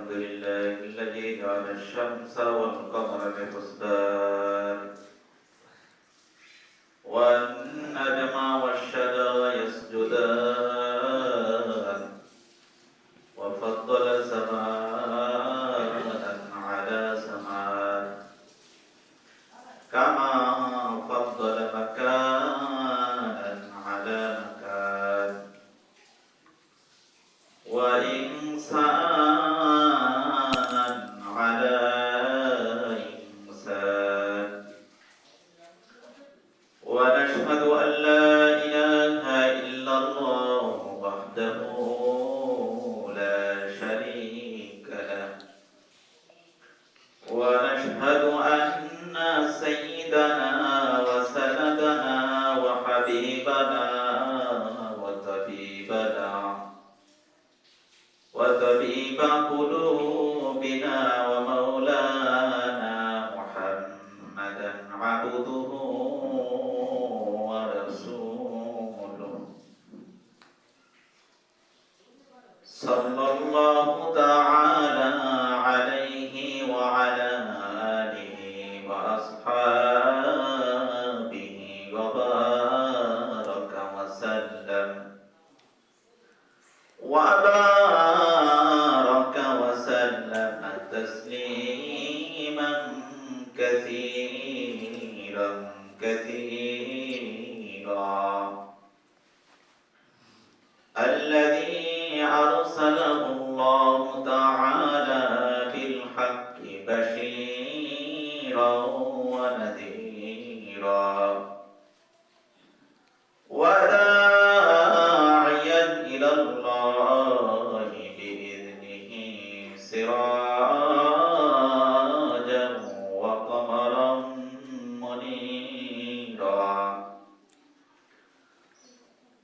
الحمد لله الذي جعل الشمس والقمر بحسبان والنجم والشجر يسجدان وفضل سماء على سماء كما فضل مكانا على مكان وإنسانا على إنسان ونشهد أن لا إله إلا الله وحده لا شريك له ونشهد أن سيدنا وسندنا وحبيبنا وطبيب قلوبنا ومولانا محمدا عبده ورسوله صلى الله تعالى عليه وعلى آله وأصحابه وبارك وسلم وبارك وسلم تسليما كثيرا الذي أرسله الله تعالى بالحق بشيرا ونذيرا وداعيا إلى الله بإذنه سراجا وقمرا منيرا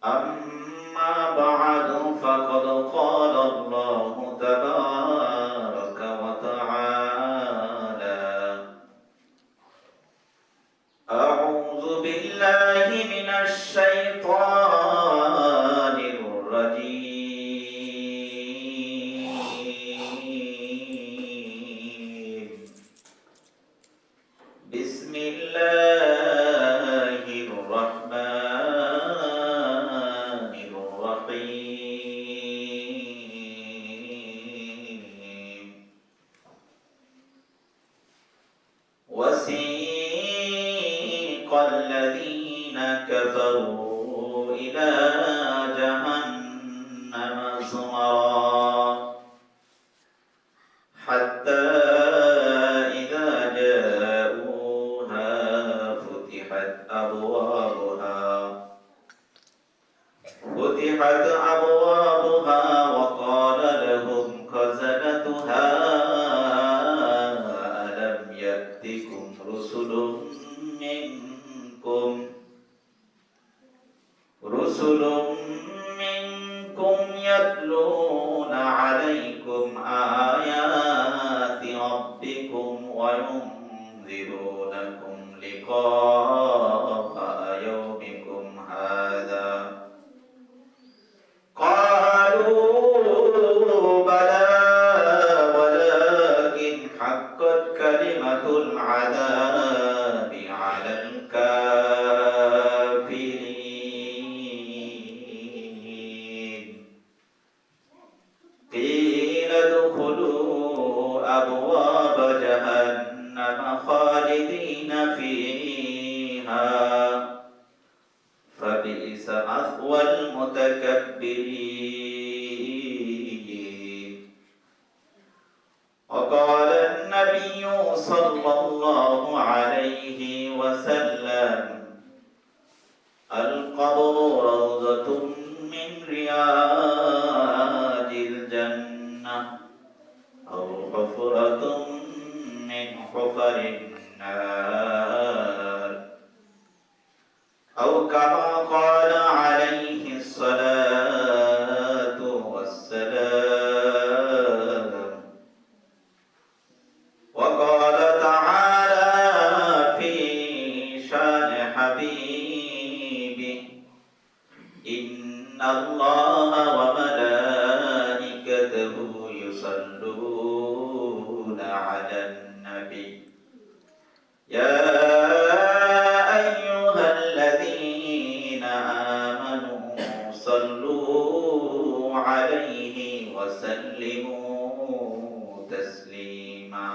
أما بعد فقد قال الله تبارك وتعالى أعوذ بالله من الشيطان الرجيم بسم الله الرحمن الرحيم وسيق الذين كفروا إلى جهنم زمرا حتى إذا جاءوها فتحت أبوابها وقال لهم خزنتها ألم يأتكم رسل منكم يتلون عليكم آيات ربكم وينذرونكم لقاء يومكم هذا قالوا بلى ولكن حقت كلمة العذاب على الكافرين قيل ادخلوا أبواب جهنم خالدين فيها فبئس مثوى المتكبرين وقال النبي صلى الله عليه وسلم القبر روضة من رياض الجنة أو حفرة من حفر النار أو كما قال عليه الصلاة والسلام وقال تعالى في شان حبيبه إن الله وملائكته يصلون عليه وسلموا تسليما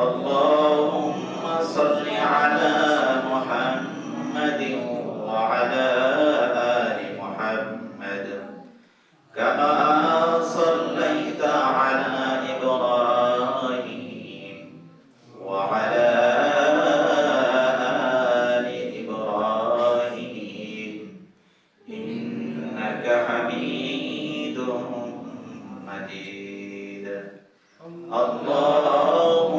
اللهم صل على محمد وعلى آل محمد كما صليت على إبراهيم وعلى آل إبراهيم إنك حميد مجيد اللهم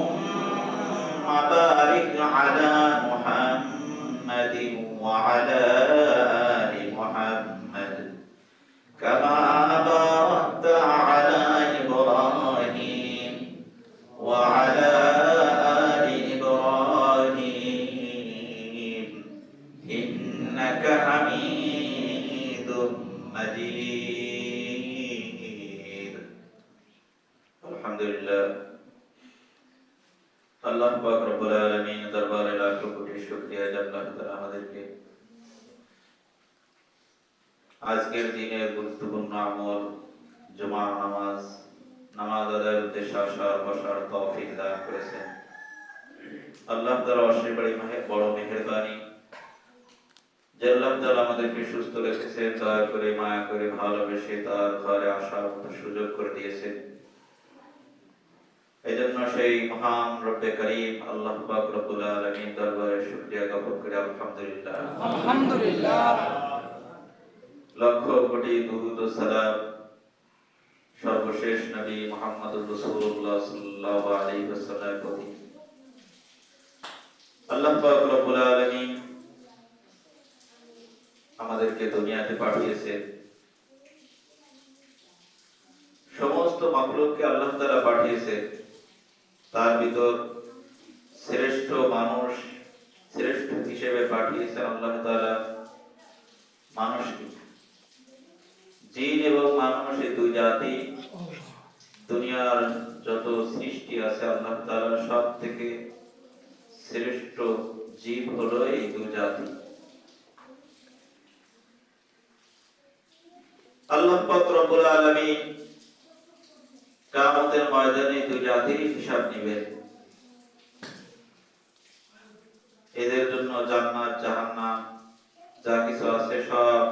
بارك على محمد وعلى آل محمد كما باركت على إبراهيم وعلى آل إبراهيم إنك حميد مجيد الحمد لله আল্লাহ পাক রব্বুল আলামিন দরবারে লাখ কোটি শুকরিয়া যে আল্লাহ তাআলা আমাদেরকে আজকের দিনে গুরুত্বপূর্ণ আমল জুমা নামাজ আদায়ের উদ্দেশ্যে আসার বসার তৌফিক দান করেছেন। আল্লাহ তাআলা অশেষ বড় মেহেরবানি যে আল্লাহ তাআলা আমাদেরকে সুস্থ রেখেছেন, দয়া করে মায়া করে ভালোবেসে তার ঘরে আসার সুযোগ করে দিয়েছেন। এজন্য সেই মহান রব্বে করিম আল্লাহ পাক রব্বুল আলামিন দরবারে শুকরিয়া জ্ঞাপন করে আলহামদুলিল্লাহ আলহামদুলিল্লাহ লক্ষ কোটি দুরূদ ও সালাম সর্বশেষ নবী মুহাম্মদুর রাসূলুল্লাহ সাল্লাল্লাহু আলাইহি ওয়াসাল্লামের প্রতি। আল্লাহ পাক রব্বুল আলামিন আমাদেরকে দুনিয়াতে পাঠিয়েছেন, সমস্ত মাখলুককে আল্লাহ তাআলা পাঠিয়েছেন, তার ভিতর শ্রেষ্ঠ মানুষ শ্রেষ্ঠ হিসেবে পাঠিয়েছেন আল্লাহ তাআলা মানুষকে। জিন এবং মানুষ এই দুই জাতি, দুনিয়ার যত সৃষ্টি আছে আল্লাহ তাআলা সব থেকে শ্রেষ্ঠ জীব হলো এই দুই জাতি। আল্লাহ পাক রব্বুল আলামিন কিয়ামতের ময়দানে দুই জাতির হিসাব নেবেন। এদের জন্য জান্নাত জাহান্নাম যা কিছু আছে সব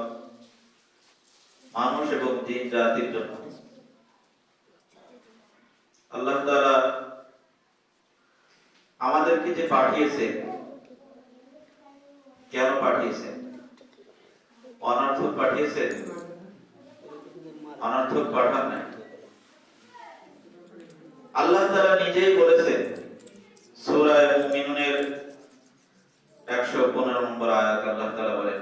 মানুষ এবং জিন জাতির জন্য। আল্লাহ তাআলা আমাদেরকে যে পাঠিয়েছেন, কেন পাঠিয়েছেন? অনর্থক পাঠিয়েছেন? অনর্থক পাঠান নাই। আল্লাহ তাআলা নিজেই বলেছেন সূরা মুমিনুনের 115 নম্বর আয়াত আল্লাহ তাআলা বলেন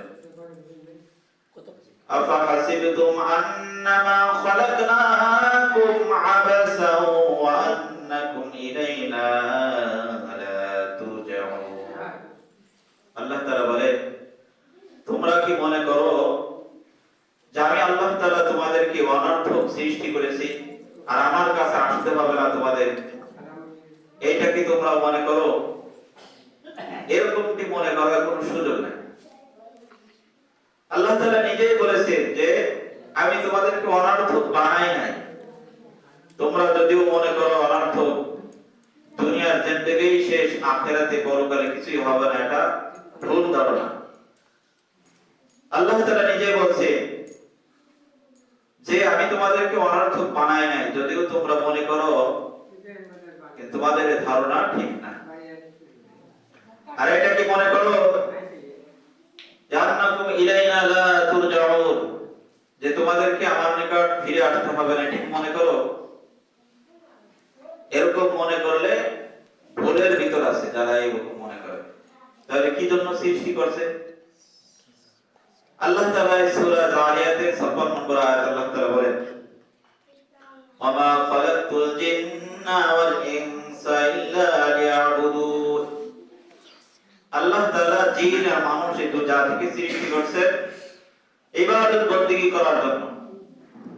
আফা হাসিবতুম আন্নামা খালাকনাকুম আবাসাও ওয়া আন্নাকুম ইলাইনা লা তুরজাউন। আল্লাহ তাআলা বলেন তোমরা কি মনে করো যে আমি আল্লাহ তাআলা তোমাদেরকে অনর্থক সৃষ্টি করেছি আর আমার কাছে আসতে হবে না তোমাদের? এইটা কি তোমরা মনে করো? এরকমটি মনে করার কোনো সুযোগ নেই। আল্লাহ তাআলা নিজেই বলেছেন যে আমি তোমাদেরকে অনর্থক বানাই নাই। তোমরা যদিও মনে করো অনর্থক, দুনিয়ার জিন্দেগি শেষ, আখিরাতে পরকালে কিছুই হবে না, এটা ভুল ধারণা। আল্লাহ তাআলা নিজেই বলছেন যে আমি তোমাদেরকে অনর্থক বানাই নাই, যদিও তোমরা মনে করো, কিন্তু তোমাদের ধারণা ঠিক না। আর এটা কি মনে করো জান্নাকুম ইলাইনা লা তুরজাউন, যে তোমাদেরকে আমার নিকট ফিরে আসতে হবে না, ঠিক মনে করো? এরকম মনে করলে ভুলের ভিতর আছে যারা এরকম মনে করে। তাহলে কি জন্য সৃষ্টি করছে? আল্লাহ তাআলা সূরা জারিয়াতের 56 নম্বর আয়াত আল্লাহ তাআলা বলেন ওয়ামা খালাকতুল জিন্না ওয়াল ইনসা ইল্লা লিয়াবুদুন। আল্লাহ তাআলা জিন আর মানুষ এই দুই জাতিকে সৃষ্টি করেছেন ইবাদত বندگی করার জন্য।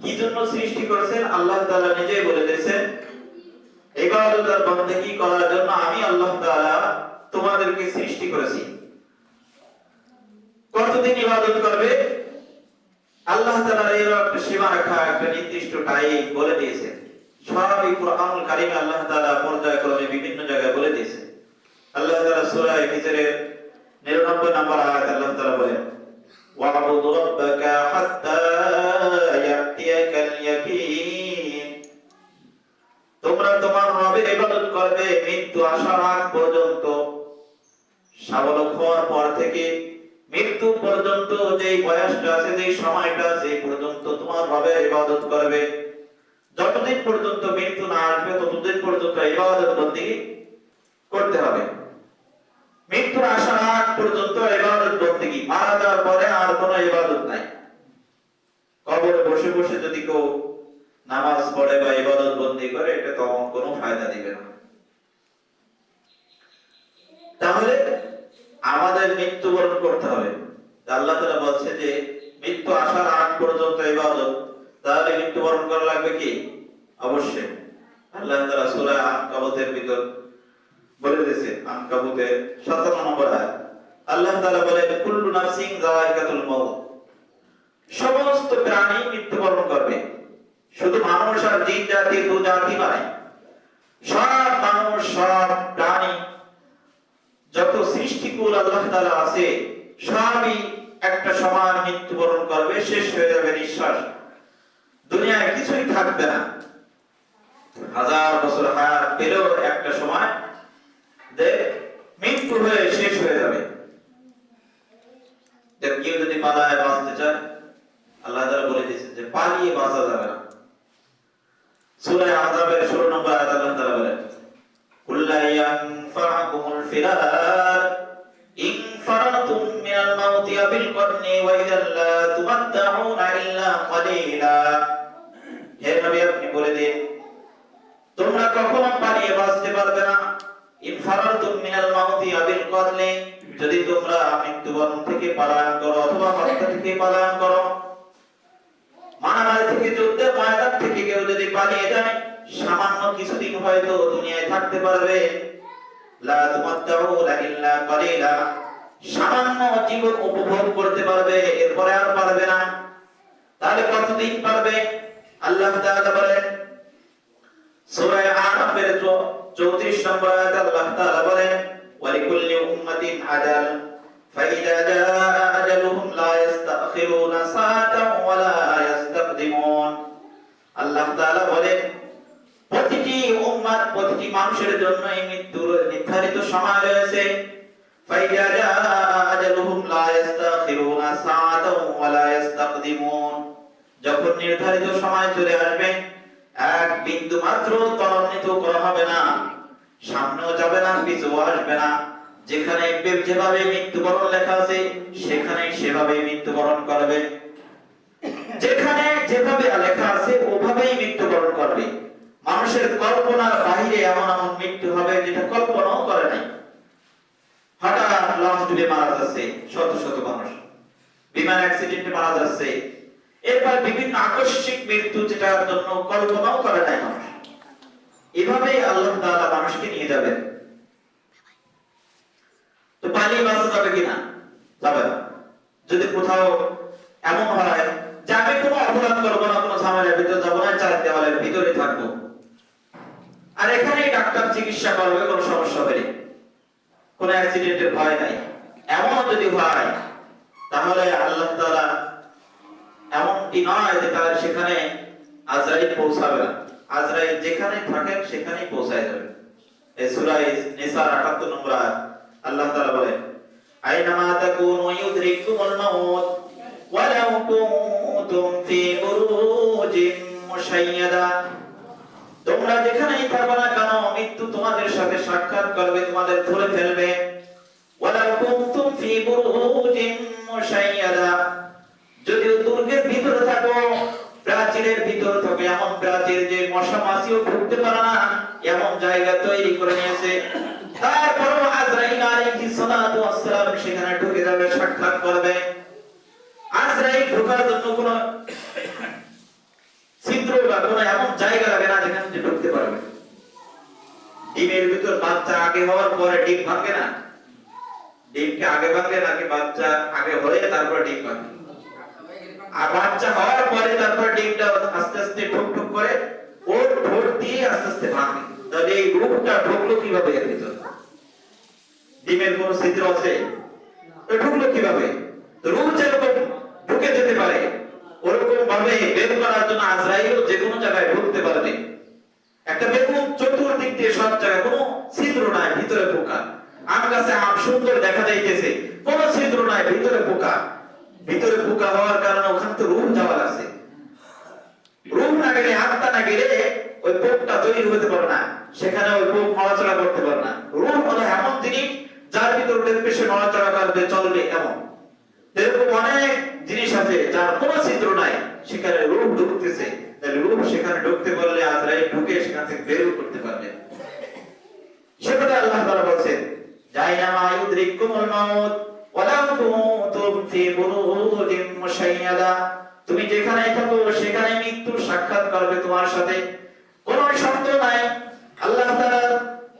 কি জন্য সৃষ্টি করেছেন? আল্লাহ তাআলা নিজেই বলে দিয়েছেন ইবাদত আর বندگی করার জন্য আমি আল্লাহ তাআলা তোমাদেরকে সৃষ্টি করেছি। কতদিন ইবাদত করবে? আল্লাহ তাআলা এর একটা সীমারেখা, একটা নির্দিষ্ট টাইম বলে দিয়েছেন। সবই কুরআনুল কারীমে আল্লাহ তাআলা পর্যায়ক্রমে বিভিন্ন জায়গায় বলে দিয়েছেন। আল্লাহ তাআলা সূরা হিজরের 99 নম্বর আয়াত আল্লাহ তাআলা বলেন, ওয়া'বুদ রাব্বাকা হাত্তা ইয়াতিয়াকাল ইয়াকিন। তোমরা তোমার রবের ইবাদত করবে মৃত্যু আসার আগ পর্যন্ত। সাবলক হওয়ার পর থেকে মৃত্যু পর্যন্ত যে বয়সটা আছে, যে সময়টা আছে, এই পর্যন্ত তোমার রবের ইবাদত করবে। যতদিন পর্যন্ত মৃত্যু না আসবে ততদিন পর্যন্ত ইবাদত বন্দেগী করতে হবে। মৃত্যুর আসার আগ পর্যন্ত ইবাদত বন্দেগী, মারা যাওয়ার পরে আর কোনো ইবাদত নাই। কবরে বসে বসে যদি কেউ নামাজ পড়ে বা ইবাদত বন্দেগী করে, এটা তখন কোনো ফায়দা দিবে না। তাহলে আমাদের মৃত্যুবরণ করতে হবে। আল্লাহ তাআলা বলছে যে মৃত্যু আসার আগ পর্যন্ত ইবাদত, তাহলে মৃত্যুবরণ করা লাগবে কি? অবশ্যই। আল্লাহ তাআলা সূরা আনকাবুতের ভিতর বলে দিয়েছে, আনকাবুতের 57 নম্বর আয়াত আল্লাহ তাআলা বলেন, কুল্লু নাফসিন যায়িকাতুল মাউত। সমস্ত প্রাণী মৃত্যুবরণ করবে। শুধু মানুষ আর জিন জাতি, দু জাতি নয়, সব মানুষ, সব প্রাণী, যত সৃষ্টিকুল আল্লাহ তাআলা আছে, সবই একটা সময় মৃত্যুবরণ করবে, শেষ হয়ে যাবে নিঃশ্বাস। দুনিয়ায় কিছুই থাকবে না। হাজার বছর হায়াত পেলেও একটা সময় মৃত্যু হয়ে শেষ হয়ে যাবে। কেউ যদি পালায় বাঁচতে চায়, আল্লাহ তাআলা বলে দিয়েছেন যে পালিয়ে বাঁচা যাবে না। সূরা আযাবের 16 নম্বর আয়াত আল্লাহ তাআলা বলেন, কুল্লা ইয়ানফাকুমুল ফিরার ইন ফারাতুম মিনাল মাউতি বিল করনি ওয়া ইযাল লা তুমাত্তাউনা ইল্লা কলিলা। হে নবী, আপনি বলে দিন, তোমরা কখনো পালিয়ে বাঁচতে পারবে না। ইন ফারাতুম মিনাল মাউতি বিল করনি, যদি তোমরা মৃত্যুবরণ থেকে পলায়ন করো অথবা হত্যা থেকে পলায়ন করো। মারামারি থেকে, যুদ্ধের ময়দান থেকে কেউ যদি পালিয়ে যায়, সামান্য কিছুদিন হয়তো দুনিয়ায় থাকতে পারবে। লা তুমাত্তাউনা ইল্লা কলিলা, সামান্য জীবন উপভোগ করতে পারবে, এরপরে আর পারবে না। তাহলে কতদিন পারবে? আল্লাহ তাআলা বলেন সূরা আরাফের 34 নম্বর আয়াতে আল্লাহ তাআলা বলেন, ওয়ালিকুল্লি উম্মাতিন আজাল ফাইদা জাআ আজালুহুম লা ইস্তাখিরুনা সাআতান ওয়া লা ইস্তাকদিমুন। আল্লাহ তাআলা বলেন, প্রতিটি উম্মত, প্রতিটি মানুষের জন্য এই মৃত্যুর নির্ধারিত সময় রয়েছে। ফাইদা জাআ আজালুহুম লা ইস্তাখিরুনা সাআতান ওয়া লা ইস্তাকদিমুন। যখন নির্ধারিত সময় চলে আসবে, এক বিন্দু মাত্র ত্বরান্বিত করা হবে না, সামনেও যাবে না, পিছুও আসবে না। যেখানে যেভাবে মৃত্যুবরণ লেখা আছে, সেখানে সেভাবে মৃত্যুবরণ করবে। যেখানে যেভাবে লেখা আছে ওভাবেই মৃত্যুবরণ করবে। মানুষের কল্পনার বাইরে এমন এমন মৃত্যু হবে যেটা কল্পনাও করে নাই। হঠাৎ লাশ ডুবে মারা যাচ্ছে শত শত মানুষ, বিমান অ্যাক্সিডেন্টে মারা যাচ্ছে, এরপর বিভিন্ন আকস্মিক মৃত্যু যেটার জন্য কল্পনাও করে নাই মানুষ। এভাবেই আল্লাহ তাআলা মানুষকে নিয়ে যাবেন। তো পালিয়ে বাঁচা যাবে কিনা? যাবে না। যদি কোথাও এমন হয় যে আমি কোনো অপরাধ করবো না, কোনো ঝামেলার ভিতরে যাবো না, চার দেওয়ালের ভিতরে থাকবো, আর এখানেই ডাক্তার চিকিৎসা করবে, কোনো সমস্যা হবে না, কোনো অ্যাক্সিডেন্টের ভয় নাই, এমন যদি হয়, তাহলে আল্লাহ তাআলা এমনটি নয় যে তার সেখানে আজরাইল পৌঁছাবে না। আজরাইল যেখানে থাকেন সেখানেই পৌঁছায় যাবে। এই সূরা নিসার 78 নম্বর আয়াত আল্লাহ তাআলা বলেন, আইনামা তাকুনু ইউদরিকুমুল মাউত ওয়ালাউ কুনতুম ফি বুরুজিন মুশাইয়াদা। তোমরা যেখানেই থাকো না কেন, মৃত্যু তোমাদের সাথে সাক্ষাৎ করবে, তোমাদের ধরে ফেলবে। ওয়ালাউ কুনতুম ফি বুরুজিন মুশাইয়াদা, যদিও দুর্গের ভিতরে থাকো, প্রাচীরের ভিতর থাকো, এমন প্রাচীর যে মশা মাছিও ঢুকতে পারে না, এমন জায়গা তৈরি করে নিয়েছে। তারপরও আজরাইল আলাইহিস সালাতু ওয়াস সালাম সেখানে ঢুকে যাবে, সাক্ষাৎ করবে। আজরাইল ঢোকার জন্য কোনো ছিদ্র বা কোনো এমন জায়গা লাগে না যেখানে সে ঢুকতে পারবে। ডিমের ভিতর বাচ্চা আগে হওয়ার পরে ডিম ভাঙে না? ডিমকে আগে ভাঙে নাকি বাচ্চা আগে হয়ে তারপর ডিম ভাঙে? আর বাচ্চা হওয়ার পরে তারপর ডিমটা আস্তে আস্তে ঠুক ঠুক করে ওর ঠোঁট দিয়ে আস্তে আস্তে ভাঙে। তাহলে এই রূপটা ঢুকলো কিভাবে এর ভিতর? ডিমের কোন ছিদ্র আছে? ঢুকলো কিভাবে? রূপ যেরকম ঢুকে যেতে পারে ওরকম ভাবে বের করার জন্য আজরাইল যে কোনো জায়গায় ঢুকতে পারবে। একটা বেগুন চতুর্দিক দিয়ে সব জায়গায় কোনো ছিদ্র নাই, ভিতরে পোকা। আম গাছে আম সুন্দর দেখা যাইতেছে, কোনো ছিদ্র নাই, ভিতরে পোকা। ভিতরে পোকা হওয়ার কারণে ওখানে তো রূপ যাওয়া আছে। রূপ না গেলে, আত্মা না গেলে ওই পোকটা তৈরি হতে পারে না, সেখানে ওই পোক নড়াচড়া করতে পারে না। রূপ হলো এমন জিনিস যার ভিতর দেখবে সে নড়াচড়া করবে, চলবে, এমন। এরকম অনেক জিনিস আছে যার কোনো ছিদ্র নাই, সেখানে রূপ ঢুকতেছে। তাহলে রূপ সেখানে ঢুকতে পারলে আজরাইল ঢুকে সেখান থেকে বের করতে পারবে। সে কথা আল্লাহ তাআলা বলেন, জাইনামা ইউদরিকুমুল মাউত ওয়ালাউ কুনতুম ফি বুরুজিন মুশাইয়াদা। তুমি যেখানেই থাকো সেখানে মৃত্যু সাক্ষাৎ করবে তোমার সাথে, কোনো সন্দেহ নাই। আল্লাহ তাআলা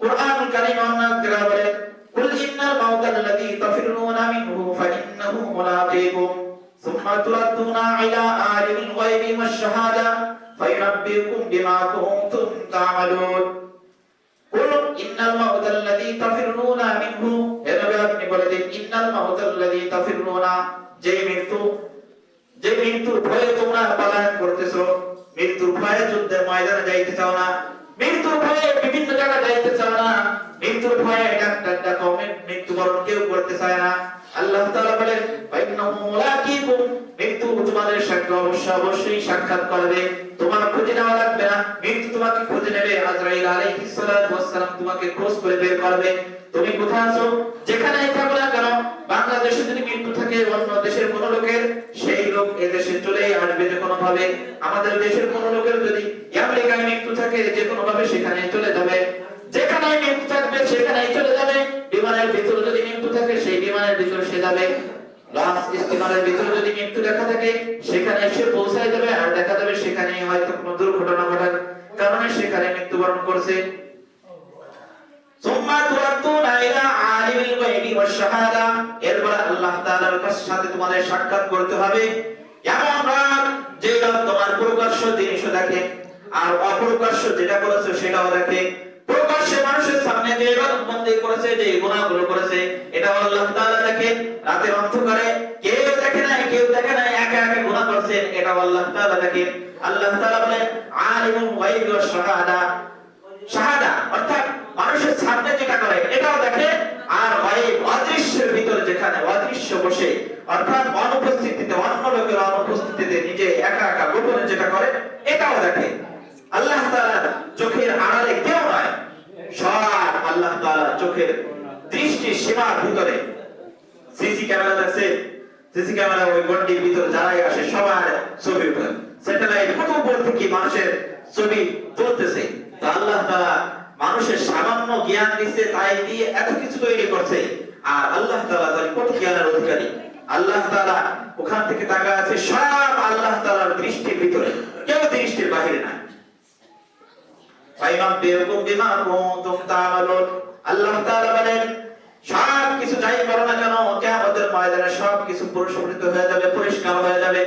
কুরআনুল কারীম অন্যত্র বলেন, কুল ইন্নাল মাউতাল্লাযী তাফিরুনা মিনহু ফাইন্নাহু মুলাকীকুম সুম্মা তুরাদ্দুনা ইলা আলিমিল গায়বি ওয়াশ শাহাদা ফায়ুনাব্বিউকুম বিমা কুনতুম তা'মালুন। কুল ইন্নাল মাউতাল্লাযী তাফিরুনা মিনহু, এ নবী আপনি বলে দিন, ইন্নাল মাউতাল্লাযী তাফিরুনা, যে মৃত্যুর ভয়ে তোমরা পলায়ন করতেছো, মৃত্যুর ভয়ে যুদ্ধের ময়দানে যাইতে চাও না, মৃত্যুর ভয়ে বিভিন্ন জায়গায় যাইতে চাও না, মৃত্যুর ভয়ে ডাক্তার ডাকো, মৃত্যুবরণ কেউ করতে চায় না। আল্লাহ তাআলা বলেন, ফাইন্নাহু মুলাকীকুম, মৃত্যু তোমাদের সাথে অবশ্যই সাক্ষাৎ করবে, তোমার খুঁজে নেওয়া লাগবে না, মৃত্যু তোমাকে খুঁজে নেবে। আজরাইল আলাইহিস সালাতু ওয়াস সালাম তোমাকে খোঁজ করে বের করবে। তুমি কোথায় আছো, যেখানেই থাকো না কেন, বাংলাদেশে যদি মৃত্যু থাকে অন্য দেশের কোন লোকের, সেই লোক এদেশে চলে আসবে যে কোনো ভাবে। আমাদের দেশের কোন লোকের যদি আমেরিকায় মৃত্যু থাকে, যে কোনো ভাবে সেখানে চলে যাবে। যেখানে মৃত্যু থাকবে সেখানেই চলে যাবে। বিমানের ভিতরে যদি মৃত্যু থাকে সেই বিমানের ভিতরে সে যাবে। লঞ্চ স্টিমারের ভিতরে যদি মৃত্যু লেখা থাকে সেখানে এসে পৌঁছায় যাবে, আর দেখা যাবে সেখানে হয়তো কোনো দুর্ঘটনা ঘটার কারণে সেখানে মৃত্যুবরণ করছে। সুম্মা তুরাদ্দুনা ইলা আলিমিল গায়বি ওয়াশ শাহাদা, এরপর আল্লাহ তাআলার সাথে তোমাদের সাক্ষাৎ করতে হবে। এমন রাত যে রাত তোমার প্রকাশ্য জিনিসও দেখে আর অপ্রকাশ্য যেটা করেছে সেটাও দেখে। প্রকাশ্যে মানুষের সামনে যে ইবাদতবন্দি করেছে, যে গুনাহগুলো করেছে, এটা আল্লাহ তাআলা দেখে। রাতের অন্ধকারে কেউ দেখে না, একা একা গুনাহ করছেন, এটা আল্লাহ তাআলা দেখে। আল্লাহ তাআলা বলেন, আলিমুল গায়বি ওয়াশ শাহাদা, শাহাদা অর্থাৎ মানুষের সামনে যেটা করে এটাও দেখে, আর গায়ব অদৃশ্যের ভিতর যেখানে অদৃশ্য বসে অর্থাৎ অনুপস্থিতিতে, অন্য লোকের অনুপস্থিতিতে নিজে একা একা গোপনে যেটা করে এটাও দেখে। আল্লাহ তাআলার চোখের আড়ালে কেউ নয়, সব আল্লাহ তাআলার চোখের দৃষ্টির সীমার ভিতরে। সিসি ক্যামেরা আছে, সিসি ক্যামেরা ওই গন্ডির ভিতর যারাই আসে সবার ছবি উঠে, স্যাটেলাইট কত উপর থেকে মানুষের ছবি তুলতেছে। তো আল্লাহ তাআলা মানুষের সামান্য জ্ঞান দিয়েছে, তাই দিয়ে এত কিছু তৈরি করছে। আর আল্লাহ তাআলা তার কত জ্ঞানের অধিকারী। আল্লাহ তাআলা ওখান থেকে তাকায় আছে, সব আল্লাহ তাআলার দৃষ্টির ভিতরে, কেউ দৃষ্টির বাইরে না। ফায়ুনাব্বিউকুম বিমা কুনতুম তা'মালুন, আল্লাহ তাআলা বলেন, সব কিছু যাই করো না কেন কিয়ামতের ময়দানে সব কিছু পরিষ্কৃত হয়ে যাবে, পরিষ্কার হয়ে যাবে,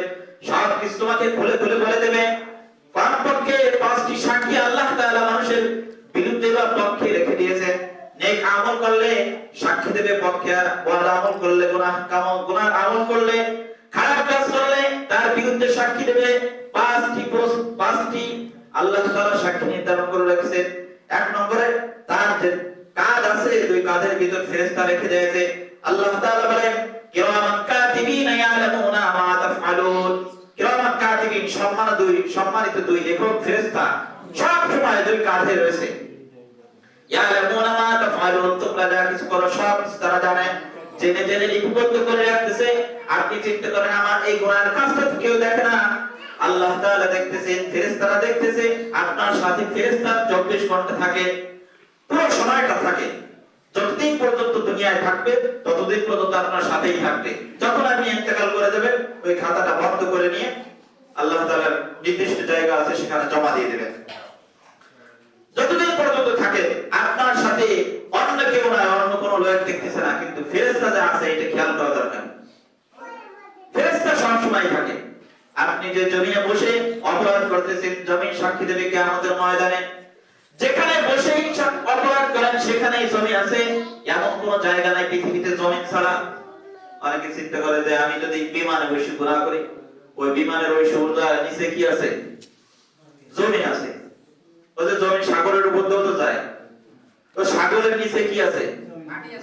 সব কিছু তোমাকে খুলে খুলে বলে দেবে। কমপক্ষে 5টি সাক্ষী আল্লাহ তাআলা মানুষের বিরুদ্ধে বা পক্ষে রেখে দিয়েছে। নেক আমল করলে সাক্ষী দেবে পক্ষে, আর বদ আমল করলে গুনাহ আমল করলে, খারাপ কাজ করলে তার বিরুদ্ধে সাক্ষী দেবে। 5টি আল্লাহ তাআলা সাক্ষী নির্ধারণ করে রেখেছেন। 1 নম্বরে তার যে কাজ আছে, দুই কাজের ভিতর ফেরেশতা রেখে দিয়েছে। আল্লাহ তাআলা বলেন, কিরামান কাতিবিন ইয়ালামুনা মা তাফআলুন, কিরামান কাতিবিন সম্মানিত দুই লেখক ফেরেশতা সব সময় দুই কাজে রয়েছে। ইয়ালামুনা মা তাফআলুন, তোমরা যা কিছু করো সব কিছু তারা জানে, জেনে জেনে লিপিবদ্ধ করে রাখতেছে। আপনি চিন্তা করেন, আমার এই গুনাহের কাজটা কেউ দেখে না, আল্লাহ তাআলা দেখতেছেন, ফেরেশতারা দেখতেছে। আপনার সাথে ফেরেশতা 24 ঘন্টা থাকে, পুরো সময়টা থাকে। যতদিন পর্যন্ত দুনিয়ায় থাকবে ততদিন পর্যন্ত আপনার সাথেই থাকবে। যখন আপনি ইন্তেকাল করে যাবেন, ওই খাতাটা বন্ধ করে নিয়ে আল্লাহ তাআলার নির্দিষ্ট জায়গা আছে সেখানে জমা দিয়ে দেবেন। যতদিন পর্যন্ত থাকে আপনার সাথে অন্য কেউ নয়, অন্য কোনো লোক দেখতেছে না, কিন্তু ফেরেশতা যে আছে এটা খেয়াল করা দরকার। ফেরেশতা সব সময় থাকে। আপনি যে জমিনে বসে অপরাধ করতেছেন, জমিন সাক্ষী দেবে কিয়ামতের ময়দানে। যেখানে বসেই অপরাধ করেন সেখানেই জমিন আছে, এমন কোন জায়গা নাই পৃথিবীতে জমিন ছাড়া। অনেকে চিন্তা করে যে আমি যদি বিমানে বসে ঘোরা করি, ওই বিমানের ওই সূর্যের নিচে কি আছে? জমিন আছে। ওই যে জমিন সাগরের উপর দিয়েও তো যায়, তো সাগরের নিচে কি আছে?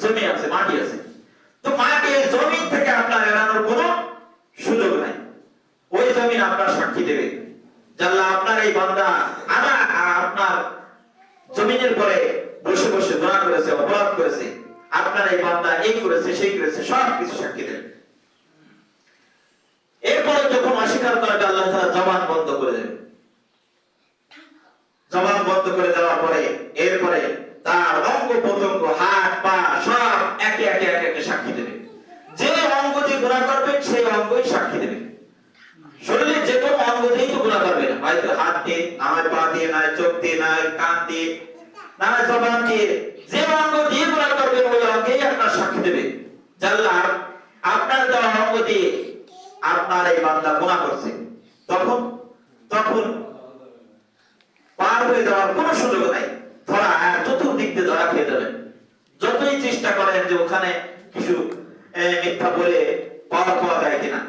জমি আছে, মাটি আছে। তো মাটি জমিন থেকে আপনার এড়ানোর কোনো সুযোগ নাই। ওই জমিন আপনার সাক্ষী দেবে যে আল্লাহ আপনার এই বান্দা আপনার জমিনের পরে বসে বসে গুনাহ করেছে, অপরাধ করেছে, আপনার এই বান্দা এই করেছে সেই করেছে, সব কিছু সাক্ষী দেবে। এরপরে যখন অস্বীকার করবে আল্লাহ তাআলা জবান বন্ধ করে দেবে। জবান বন্ধ করে দেওয়ার পরে এরপরে তার অঙ্গ প্রত্যঙ্গ, হাত পা সব একে একে একে একে সাক্ষী দেবে। যে অঙ্গ দিয়ে গুনাহ করবে সেই অঙ্গই সাক্ষী দেবে। শরীরে যে কোনো অঙ্গ দিয়েই তো গুনাহ করবে না, হয়তো হাত দিয়ে, না পা দিয়ে, না চোখ দিয়ে, না কান দিয়ে, না জবান দিয়ে, যে অঙ্গ দিয়ে গুনাহ করবে ওই অঙ্গেই আপনার সাক্ষী দেবে। আল্লাহ আপনার দেওয়া অঙ্গ দিয়ে আপনার এই বান্দা গুনাহ করছে, তখন পার হয়ে যাওয়ার কোনো সুযোগ নাই। ধরা চতুর্দিক দিয়ে ধরা খেয়ে যাবেন। যতই চেষ্টা করেন যে ওখানে কিছু মিথ্যা বলে পাওয়া যায় কিনা।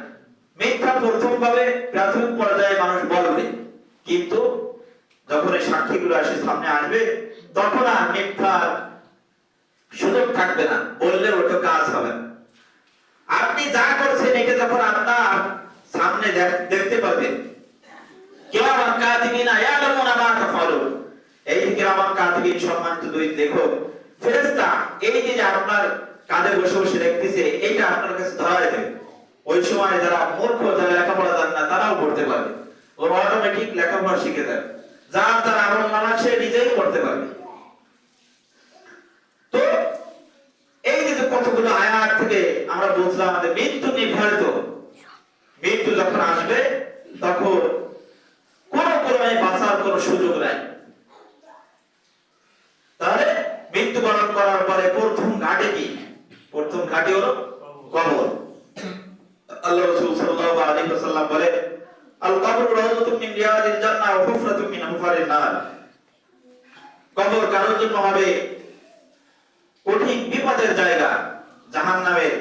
মিথ্যা প্রথম ভাবে প্রাথমিক পর্যায়ে মানুষ বলবে, কিন্তু যখন এই সাক্ষীগুলো আসে সামনে আসবে তখন আর মিথ্যার সুযোগ থাকবে না, বললে ওটা কাজ হবে না। আপনি যা করছেন এটা যখন আপনার সামনে দেখতে পাবেন, কিরামান কাতিবিনা ইয়ালামুনা মা তাফআলুন, এই কিরামান কাতিবিন সম্মানিত দুই লেখক ফেরেশতা এই যে আপনার কাঁধে বসে বসে দেখতেছে, এটা আপনার কাছে ধরা দেবে। ওই সময় যারা মূর্খ, যারা লেখাপড়া জানে না, তারাও পড়তে পারবে, ওর অটোমেটিক লেখাপড়া শিখে যাবে। যার তার আমল নামা সে নিজেই করতে পারবে। তো এই যে কতগুলো আয়াত থেকে আমরা বুঝলাম যে মৃত্যু নির্ধারিত, মৃত্যু যখন আসবে তখন কোন কোরআনে বাঁচার কোন সুযোগ নাই। তাহলে মৃত্যুবরণ করার পরে প্রথম ঘাটে কি? প্রথম ঘাটে হলো কবর। আল্লাহ রাসূল সাল্লাল্লাহু আলাইহি ওয়াসাল্লাম বলে, আল কবর রাউযাতুম মিন রিয়াদিল জান্নাহ ওয়া হুফরাতুম মিন হুফারিন নার। কবর কারোর জন্য হবে কঠিন বিপদের জায়গা, জাহান্নামের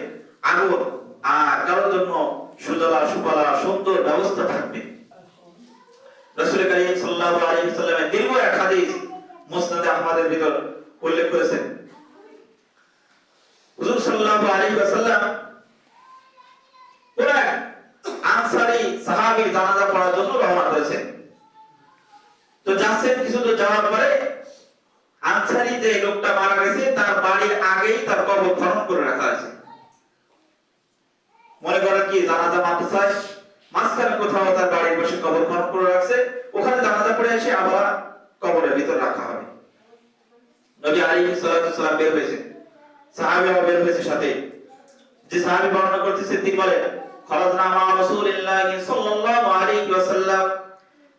আগুন, আর কারোর জন্য সুজলা সুফলা সুন্দর ব্যবস্থা থাকবে। রাসূল কারীম সাল্লাল্লাহু আলাইহি ওয়াসাল্লামের দীর্ঘ এক হাদিস মুসনাদে আহমদের ভিতর উল্লেখ করেছেন। হুজুর সাল্লাল্লাহু আলাইহি ওয়াসাল্লাম পুরা আনসারী সাহাবীর জানাজা পড়ার জন্য রওনা করেছেন। তো যাচ্ছেন, কিছু দূর যাওয়ার পরে আনসারী যে লোকটা মারা গেছে তার বাড়ির আগেই তার কবর খনন করে রাখা আছে। মনে করেন কি জানাজা মানতে চায়, মাঝখানে কোথাও তার বাড়ির পাশে কবর খনন করে রাখছে, ওখানে জানাজা পড়ে এসে আবার কবরের ভিতর রাখা হবে। নবী আলাইহিস সালাতু ওয়াসসালাম বের হয়েছে, সাহাবীরা বের হয়েছে সাথে। যে সাহাবী বর্ণনা করতেছে তিনি বলেন, খরাজনা মা রাসূলিল্লাহি সাল্লাল্লাহু আলাইহি ওয়াসাল্লাম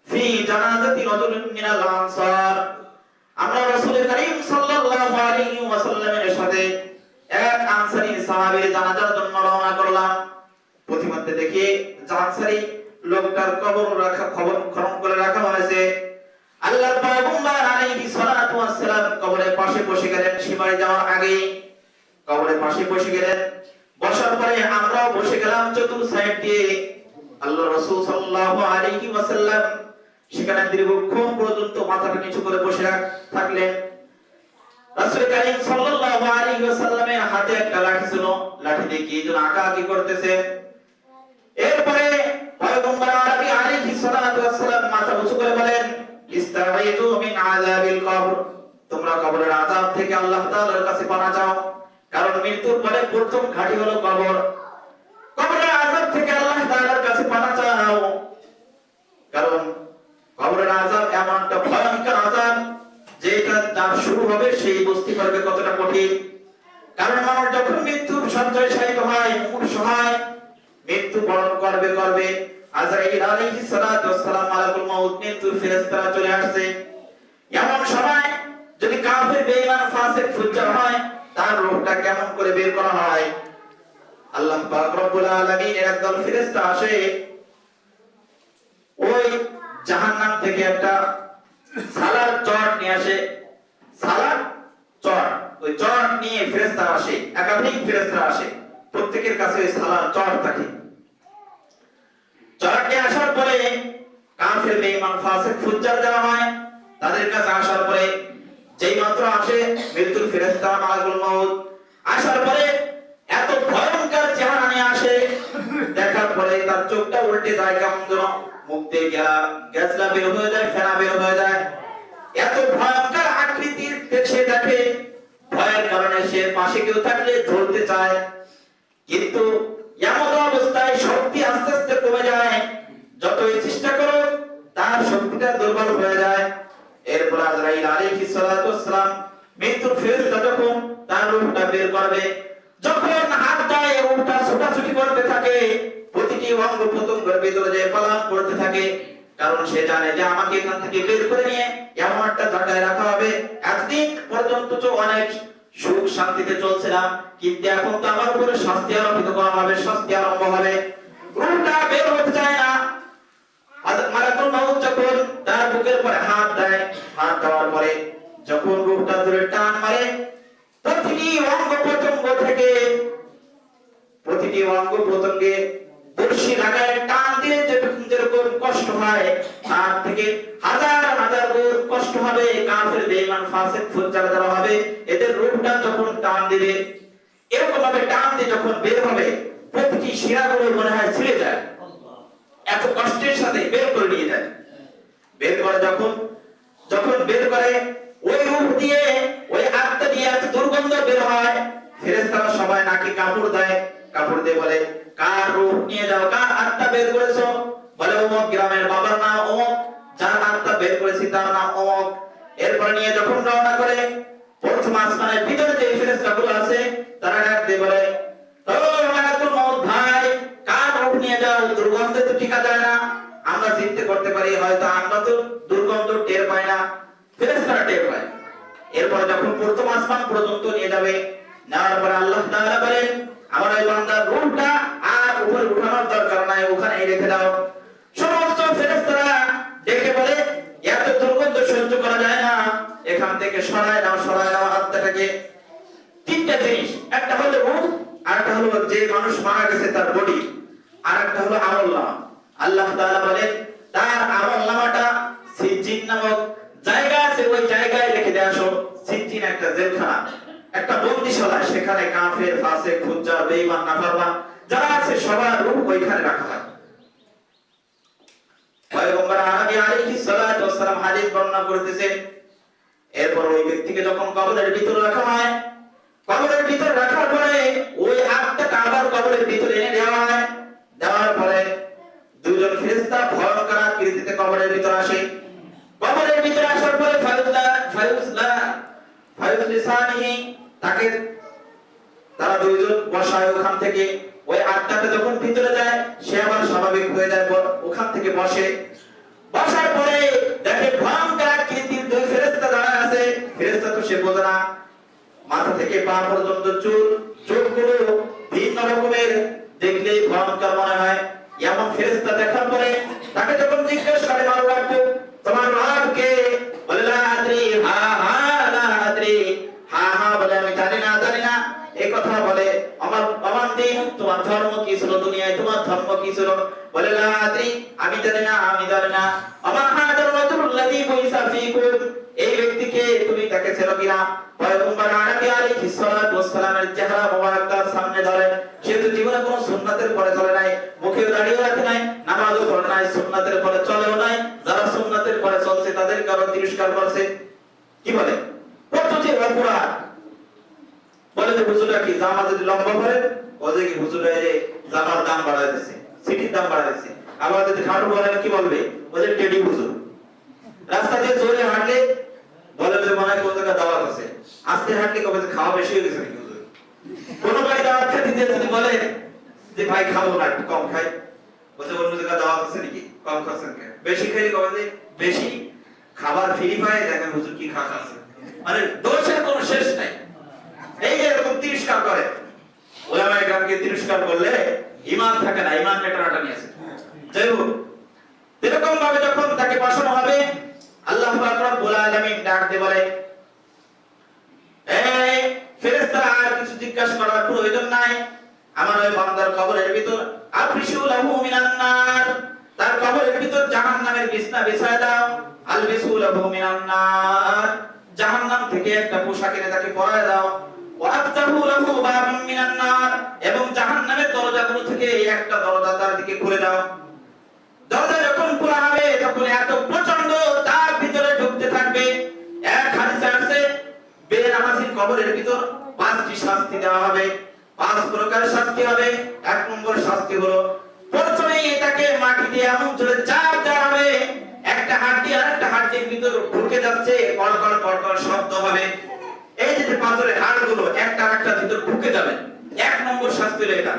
ফি জানাজাতি রাজুলিন মিনাল আনসার। আমরা রাসূল কারীম সাল্লাল্লাহু আলাইহি ওয়াসাল্লামের সাথে এক আনসারী সাহাবীর জানাজার জন্য রওনা করলাম। প্রতিমধ্যে দেখি আনসারী লোকটার কবর খনন করে রাখা হয়েছে। আল্লাহর পয়গম্বর আলাইহিস সালাতু ওয়াস সালাম কবরের পাশে বসে গেলেন। সিমায় যাওয়ার আগে কবরের পাশে বসে গেলেন। বসার পরে আমরাও বসে গেলাম চতুর সাইড দিয়ে। আল্লাহর রাসূল সাল্লাল্লাহু আলাইহি ওয়াসাল্লাম সেখানে দীর্ঘক্ষণ পর্যন্ত মাথাটা নিচু করে বসে থাকলেন। রাসূল কারীম সাল্লাল্লাহু আলাইহি ওয়াসাল্লামের হাতে একটা লাঠি ছিল, লাঠি দিয়ে কি যেন আঁকাআঁকি করতেছে। এরপরে পয়গম্বর আরবি আলাইহিস সালাতু ওয়াস সালাম মাথা উঁচু করে বলেন, ইস্তাঈযু মিন আযাবিল কবর, তোমরা কবরের আযাব থেকে আল্লাহ তাআলার কাছে পানা চাও, কারণ মৃত্যুর পরে প্রথম ঘাঁটি হলো কবর। কবরের আযাব থেকে আল্লাহ তাআলার কাছে পানা চাও, কারণ কবরের আযাব এমন একটা ভয়ঙ্কর আযাব যেটা যার শুরু হবে সেই বুঝতে পারবে কতটা কঠিন। কারণ মানুষ যখন মৃত্যুর শয্যায় শায়িত হয়, মুমূর্ষু হয়, মৃত্যু বরণ করবে আজরাইল আলাইহিস সালাতু ওয়াস সালাম মালাকুল মাউত মৃত্যুর ফেরেশতারা চলে আসছে। এমন সময় যদি কাফির বেঈমান ফাসিক ফুজ্জার হয়, তার রূহটা কেমন করে বের করা হয়? আল্লাহ পাক রব্বুল আলামিন এর একদল ফেরেশতা আসে, জাহান্নাম থেকে একটা সালার চট নিয়ে আসে, সালার চট, ওই চট নিয়ে ফেরেশতা আসে, একাধিক ফেরেশতা আসে, প্রত্যেকের কাছে ওই সালার চট থাকে। চট নিয়ে আসার পরে কাফের বেঈমান ফাসিক ফুজ্জার যারা হয় তাদের কাছে আসার পরে যেই মাত্র আসে মৃত্যুর ফেরেশতা মালাকুল মউত আসার পরে এত ভয়ঙ্কর চেহারা নিয়ে আসে, দেখার পরে তার চোখটা উল্টে যায়, কেমন যেন মুখ দিয়ে গ্যাসলা বের হয়ে যায়, ফেনা বের হয়ে যায়। এত ভয়ঙ্কর আকৃতির সে দেখে, ভয়ের কারণে সে পাশে কেউ থাকলে ধরতে চায়, কিন্তু এমন অবস্থায় শক্তি আস্তে আস্তে কমে যায়, যতই চেষ্টা করো তার শক্তিটা দুর্বল হয়ে যায়। এরপর আজরাইল আলাইহিস সালাতু ওয়াস সালাম মৃত্যুর ফেরেশতা যখন তার রূহটা বের করবে, যখন হাত দেয় রূহটা ছোটাছুটি করতে থাকে, প্রতিটি অঙ্গ প্রত্যঙ্গের ভিতরে যে পালন করতে থাকে, কারণ সে জানে যে আমাকে এখান থেকে বের করে নিয়ে এমন একটা জায়গায় রাখা হবে। এতদিন পর্যন্ত তো অনেক সুখ শান্তিতে চলছিলাম, কিন্তু এখন তো আমার উপরে শাস্তি আরোপিত করা হবে, শাস্তি আরম্ভ হবে। রূহটা বের হতে চায় না। মালাকুল মউত যখন তার বুকের উপরে হাত দেয়, হাত দেওয়ার পরে যখন রূহটা ধরে টান মারে, প্রতিটি অঙ্গ প্রত্যঙ্গ থেকে, প্রতিটি অঙ্গ প্রত্যঙ্গে বর্ষি লাগায় টান দিয়ে যেরকম কষ্ট হয়, তার থেকে হাজার হাজার গুণ কষ্ট হবে কাফের বেঈমান ফাসিক ফুজ্জার যারা হবে, এদের রূহটা যখন টান দিবে, এরকম ভাবে টান দিয়ে যখন বের হবে, প্রতিটি শিরাগুলো মনে হয় ছিঁড়ে যায়, এত কষ্টের সাথে বের করে নিয়ে যায়। বের করে যখন বের করে ওই রূহ দিয়ে, ওই আত্মা দিয়ে এত দুর্গন্ধ বের হয়, ফেরেশতারা সবাই নাকি কাপড় দেয়, কাপড় দিয়ে বলে কার রূহ নিয়ে যাও, কার আত্মা বের করেছো? বলে অমুক গ্রামের বাবার নাম অমুক, যার আত্মা বের করেছি তার নাম অমুক। এরপর নিয়ে যখন রওনা করে, প্রথম আসমানের ভিতরে যে ফেরেশতাগুলো আছে তারা ডাক দিয়ে বলে, ও মালাকুল মউত ভাই, কার রূহ নিয়ে যাও? দুর্গন্ধে তো টিকা যায় না, আমরা চিন্তা করতে পারি হয়তো আমরা তো দুর্গন্ধ টের পাই না, ফেরেশতারা টের পায়। এরপর যখন প্রথম আসমান পর্যন্ত নিয়ে যাবে, নেওয়ার পরে আল্লাহ তাআলা বলেন, আমার এই বান্দার রূহটা আর উপরে উঠানোর দরকার নাই, ওখানেই রেখে দাও। সমস্ত ফেরেশতারা ডেকে বলে, এত দুর্গন্ধ সহ্য করা যায় না, এখান থেকে সরায় নাও আত্মাটাকে। তিনটা জিনিস, একটা হলো রূহ, আরেকটা হলো যে মানুষ মারা গেছে তার বডি, আরেকটা হলো আমলনামা। আল্লাহ তাআলা বলেন তার আমলনামাটা সিজ্জিন নামক জায়গা আছে, ওই জায়গায় রেখে দিয়ে আসো। সিজ্জিন একটা জেলখানা, একটা বন্দিশালা, সেখানে কাফের ফাসিক ফুজ্জার বেঈমান নাফরমান যারা আছে সবার রূহ ওইখানে রাখা হয়। পয়গম্বর আরবী আলাইহিস সালাতু ওয়াস সালাম হাদিস বর্ণনা করতেছেন, এরপর ওই ব্যক্তিকে যখন কবরের ভিতরে রাখা হয়, কবরের ভিতরে রাখার পরে ওই আত্মাটা আবার কবরের ভিতরে এনে দেওয়া হয়। দেওয়ার পরে দুইজন ফেরেশতা ভয়ঙ্কর আকৃতিতে কবরের ভিতরে আসে। কবরের ভিতরে আসার পরে ফায়ুজলিসানিহি, তাকে তারা দুইজন বসায় ওখান থেকে। ওই আত্মাটা যখন ভিতরে যায়, সে আবার স্বাভাবিক হয়ে যায়, ওখান থেকে বসে। বসার পরে দেখে ভয়ঙ্কর আকৃতির দুই ফেরেশতা দাঁড়ায় আছে। ফেরেশতা তো সে বোঝে না, মাথা থেকে পা পর্যন্ত চোখগুলো ভিন্ন রকমের, দেখলেই ভয়ঙ্কর মনে হয়। এমন ফেরেশতা দেখার পরে তাকে যখন জিজ্ঞেস করে, মারো রাখতো তোমার রব কে? বলে লা আদরি, হা হা লা আদরি, হা হা বলে আমি জানি না। এই কথা বলে আমার দিন, তোমার ধর্ম কি ছিল দুনিয়ায়, তোমার ধর্ম কি ছিল? বলে লা আদরি, আমি জানি না। আমার হাদার রাসূলুল্লাহি বুইসা ফীকুম, এই ব্যক্তিকে তুমি তাকে ছেড়ো কিনা? পয়গম্বর আরবী আলাইহিস সালাতু ওয়াস সালামের চেহারা মোবারক তার সামনে ধরে। সে তো জীবনে কোনো সুন্নাতের পরে চলে নাই, মুখে দাড়িও রাখে নাই, নামাজও পড়ে নাই, সুন্নাতের পরে চলেও নাই। যারা সুন্নাতের পরে চলছে তাদের কারো তিরস্কার করছে, কি বলে কত যে অপরাধ। বলে যে হুজুররা কি জামা যদি লম্বা করে, ও যে কি হুজুররা এই জামার দাম বাড়ায় দিয়েছে, সিটির দাম বাড়ায় দিয়েছে। আবার যদি খাটু বলে কি বলবে, ও যে টেডি হুজুর। রাস্তা দিয়ে জোরে হাঁটলে বলে যে মনে হয় কোন জায়গায় দাওয়াত আছে, আস্তে হাঁটলে কবে যে খাওয়া বেশি হয়ে গেছে নাকি হুজুর। কোন ভাই দাওয়াত খেতে দিয়ে যদি বলে যে ভাই খাবো না, একটু কম খাই, বলছে অন্য জায়গায় দাওয়াত আছে নাকি, কম খাচ্ছেন কেন? বেশি খাইলে কবে যে বেশি খাবার ফ্রি পায়, দেখেন হুজুর কি খাচ্ছে, মানে দোষের কোনো শেষ নাই। এই যে এরকম তিরস্কার করে, ওলামায়ে কেরামকে তিরস্কার করলে ঈমান থাকে না, ঈমান নেটাটা নিয়েছে। যাই হোক, এরকম ভাবে যখন তাকে বসানো হবে। আল্লাহ পাক রব্বুল আলামিন ডাক দিয়ে বলে, এই ফেরেশতারা আর কিছু জিজ্ঞাসা করার প্রয়োজন নাই, আমার ওই বান্দার কবরের ভিতর আফরিশু লাহু মিনান নার, তার কবরের ভিতর জাহান্নামের বিছনা বিছায় দাও। আলবিসু লাহু মিনান নার, জাহান্নাম থেকে একটা পোশাক এনে তাকে পরায় দাও। ওয়াফতাহু লাহু বাবাম মিনান নার, এবং জাহান্নামের দরজাগুলো থেকে একটা দরজা তার দিকে খুলে দাও। দরজা যখন খোলা হবে তখন এত প্রচন্ড তার ভিতরে ঢুকতে থাকবে। এক হাদিসে আছে বেনামাজির কবরের ভিতর 5টি শাস্তি দেওয়া হবে, 5 প্রকারের শাস্তি হবে। 1 নম্বর শাস্তি হলো প্রথমেই এটাকে মাটি দিয়ে এমন জোরে চাপ দেওয়া হবে, একটা হাড়ি আর একটা হাড়ির ভিতর ঢুকে যাচ্ছে, কড়কড় কড়কড় শব্দ হবে। এই যে পাথরের হাড়গুলো একটা আরেকটা ভিতর ঢুকে যাবে, 1 নম্বর শাস্তি হলো এটা।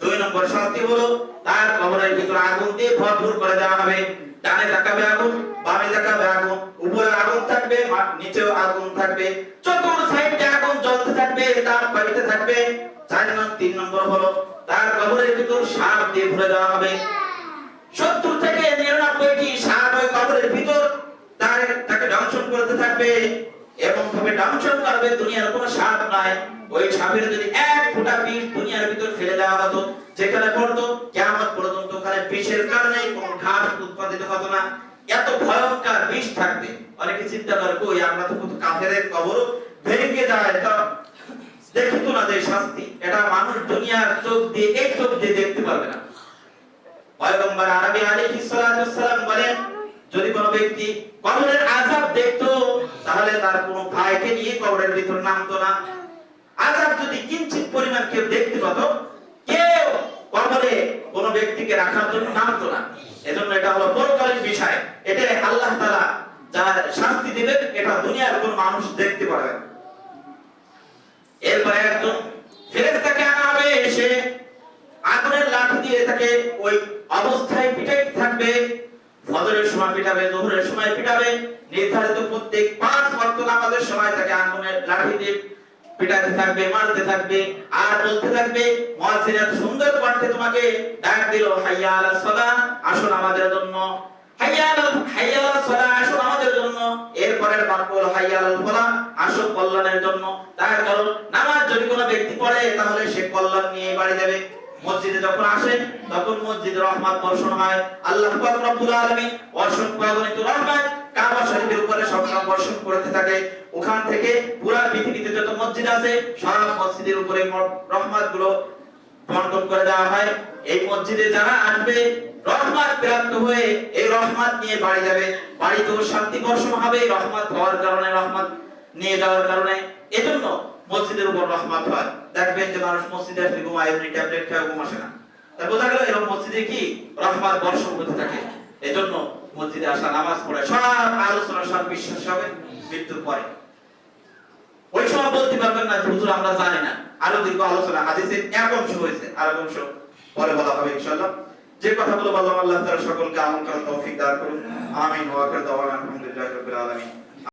2 নম্বর শাস্তি হলো তার কবরের ভিতর আগুন দিয়ে ভরপুর করে দেওয়া হবে। ডানে তাকাবে আগুন, বামে তাকাবে আগুন, উপরে আগুন থাকবে, নিচেও আগুন থাকবে, চতুর্থ সাইডে আগুন জ্বলতে থাকবে, তাপ বাড়িতে থাকবে। 3 নম্বর হলো তার কবরের ভিতর সাপ দিয়ে ভরে দেওয়া হবে। 70 থেকে 99টি সাপ ওই কবরের ভিতর তাকে দংশন করতে থাকবে, এমন ভাবে দংশন করবে দুনিয়ার কোনো সাপ নাই। ওই সাপের যদি 1 ফোঁটা বিষ দুনিয়ার ভিতর ফেলে দেওয়া হতো, যেখানে পড়তো কিয়ামত পর্যন্ত ওখানে বিষের কারণে কোনো ঘাস উৎপাদিত হতো না, এত ভয়ঙ্কর বিষ থাকবে। অনেকে চিন্তা করে কই আমরা তো কত কাফেরের কবর ভেঙে যায়, তা দেখিত না যে শাস্তি, এটা মানুষ দুনিয়ার চোখ দিয়ে এক চোখ দিয়ে দেখতে পারবে না। পয়গম্বর আরবী আলাইহিস সালাতু ওয়াস সালাম বলেন, যদি কোনো ব্যক্তি কবরের আযাব দেখতো তাহলে তার কোনো ভাইকে নিয়ে কবরের ভিতর নামতো না। আযাব যদি কিঞ্চিত পরিমাণ কেউ দেখতে পেত, কেউ কবরে কোনো ব্যক্তিকে রাখার জন্য নামতো না। এজন্য এটা হলো পরকালীন বিষয়, এটা আল্লাহ তাআলা যা শাস্তি দিবেন এটা দুনিয়ার কোনো মানুষ দেখতে পারবে না। এরপরে একজন ফেরেশতাকে আনা হবে, এসে আগুনের লাঠি দিয়ে তাকে ওই অবস্থায় পিটাইতে থাকবে। ফজরের সময় পিটাবে, যোহরের সময় পিটাবে, নির্ধারিত প্রত্যেক 5 ওয়াক্ত নামাজের সময় তাকে আগুনের লাঠি দিয়ে পিটাতে থাকবে, মারতে থাকবে, আর বলতে থাকবে মুয়াজ্জিন এত সুন্দর কণ্ঠে তোমাকে ডাক দিল, হাইয়া আলাস সালাহ, আসুন আমাদের জন্য, হাইয়া আলাস সালাহ, আসুন আমাদের জন্য। এরপরের বাক্য হলো হাইয়া আলাল ফালাহ, আসুন কল্যাণের জন্য। তার কারণ নামাজ যদি কোনো ব্যক্তি পড়ে তাহলে সে কল্যাণ নিয়ে বাড়ি যাবে। মসজিদে যখন আসে তখন মসজিদে রহমত বর্ষণ হয়। আল্লাহ পাক রব্বুল আলামিন অসংখ্য অগণিত রহমত কাবা শরীফের উপরে সবসময় বর্ষণ করতে থাকে। ওখান থেকে পুরো পৃথিবীতে যত মসজিদ আছে সব মসজিদের উপরে রহমতগুলো বন্টন করে দেওয়া হয়। এই মসজিদে যারা আসবে রহমত প্রাপ্ত হয়ে এই রহমত নিয়ে বাড়ি যাবে, বাড়িতেও শান্তি বর্ষণ হবে রহমত হওয়ার কারণে, রহমত নিয়ে যাওয়ার কারণে। এজন্য মসজিদের উপর রহমত হয়। দেখবেন যে মানুষ মসজিদে আসলে ঘুমায়, এমনি ট্যাবলেট খেয়ে ঘুম আসে না, তাই বোঝা গেল এরকম মসজিদে কি রহমত বর্ষণ হতে থাকে। এজন্য মসজিদে আসা, নামাজ পড়ে, সব আলোচনা সব বিশ্বাস হবে মৃত্যুর পরে। ওই সময় বলতে পারবেন না যে হুজুর আমরা জানি না, আরো দীর্ঘ আলোচনা হাদিসে এক অংশ হয়েছে, আর এক অংশ পরে বলা হবে ইনশাআল্লাহ। যে কথাগুলো বললাম আল্লাহ তাআলা সকলকে আমল করার তৌফিক দান করুন। আমিন ওয়া আখিরু দাওয়ানা আলহামদুলিল্লাহি রাব্বিল আলামিন।